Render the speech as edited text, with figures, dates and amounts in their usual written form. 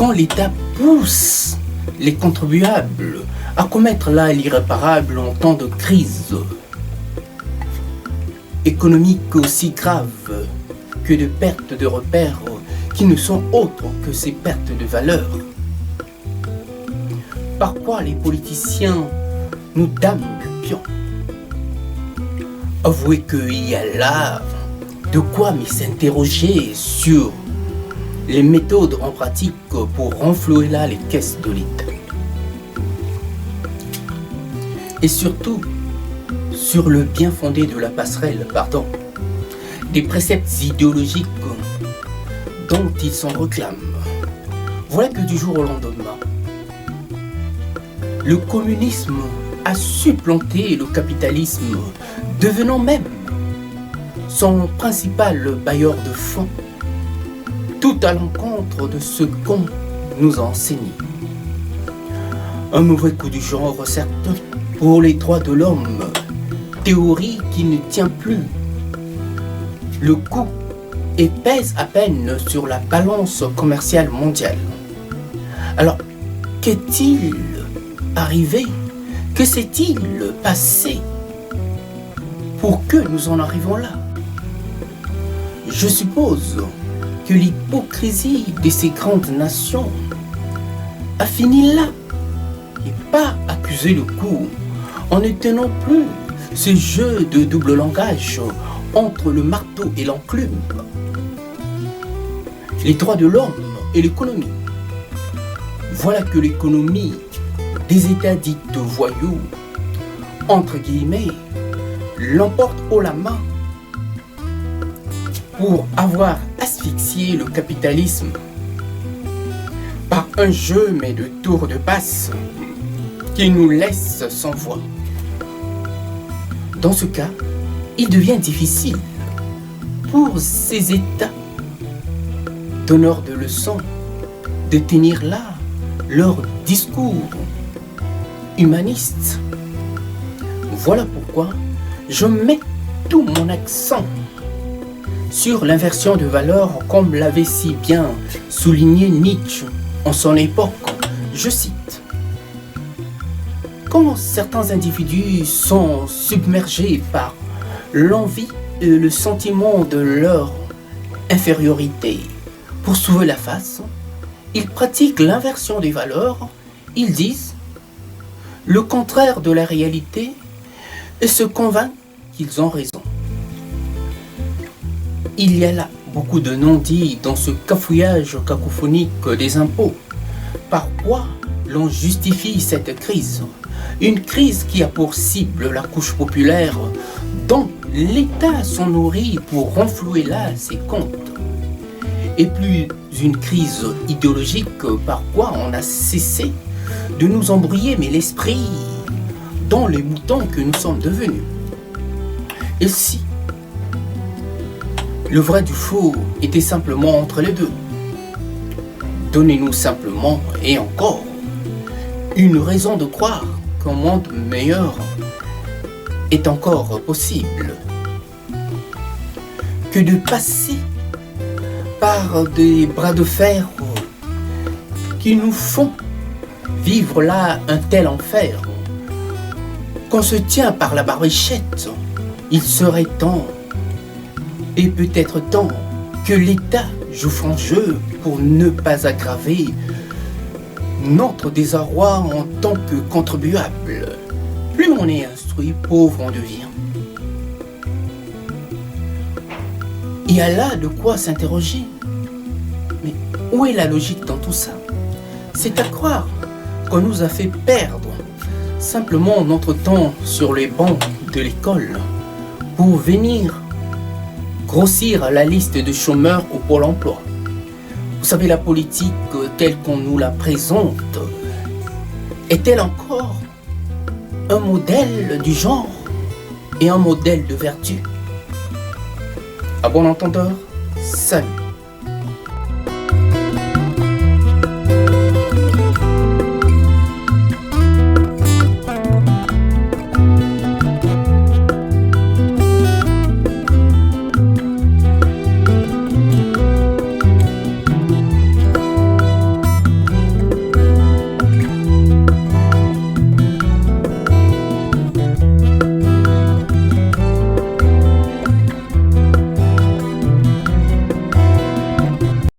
quand l'État pousse les contribuables à commettre là l'irréparable en temps de crise économique aussi grave que de pertes de repères qui ne sont autres que ces pertes de valeur. Par quoi les politiciens nous dament le pion? Avouez qu'il y a là de quoi s'interroger sur les méthodes en pratique pour renflouer là les caisses de l'État. Et surtout, sur le bien fondé de la passerelle, des préceptes idéologiques dont ils s'en réclament. Voilà que du jour au lendemain, le communisme a supplanté le capitalisme, devenant même son principal bailleur de fonds, tout à l'encontre de ce qu'on nous a enseigné. Un mauvais coup du genre, certes, pour les droits de l'homme, théorie qui ne tient plus le coup et pèse à peine sur la balance commerciale mondiale. Alors, qu'est-il arrivé? Que s'est-il passé pour que nous en arrivons là? Je suppose que l'hypocrisie de ces grandes nations a fini là, et pas accuser le coup en ne tenant plus ce jeu de double langage entre le marteau et l'enclume. Les droits de l'homme et l'économie. Voilà que l'économie des États dits de voyous, entre guillemets, l'emporte haut la main pour avoir asphyxié le capitalisme par un jeu de tour de passe qui nous laisse sans voix. Dans ce cas, il devient difficile pour ces États donneurs de leçons de tenir là leur discours humaniste. Voilà pourquoi je mets tout mon accent sur l'inversion de valeurs, comme l'avait si bien souligné Nietzsche en son époque. Je cite: quand certains individus sont submergés par l'envie et le sentiment de leur infériorité, pour sauver la face, ils pratiquent l'inversion des valeurs. Ils disent le contraire de la réalité et se convainquent qu'ils ont raison. Il y a là beaucoup de non-dits dans ce cafouillage cacophonique des impôts. Par quoi l'on justifie cette crise? Une crise qui a pour cible la couche populaire dont l'État s'en nourrit pour renflouer là ses comptes. Et plus une crise idéologique par quoi on a cessé de nous embrouiller l'esprit dans les moutons que nous sommes devenus. Et si le vrai du faux était simplement entre les deux, donnez-nous simplement et encore une raison de croire qu'un monde meilleur est encore possible, que de passer par des bras de fer qui nous font vivre là un tel enfer qu'on se tient par la barbichette. Il serait temps, et peut-être temps, que l'État joue franc jeu pour ne pas aggraver notre désarroi en tant que contribuable. Plus on est instruit, pauvre on devient. Il y a là de quoi s'interroger. Mais où est la logique dans tout ça? C'est à croire qu'on nous a fait perdre simplement notre temps sur les bancs de l'école pour venir grossir la liste de chômeurs au Pôle emploi. Vous savez, la politique telle qu'on nous la présente est-elle encore un modèle du genre et un modèle de vertu? À bon entendeur, salut.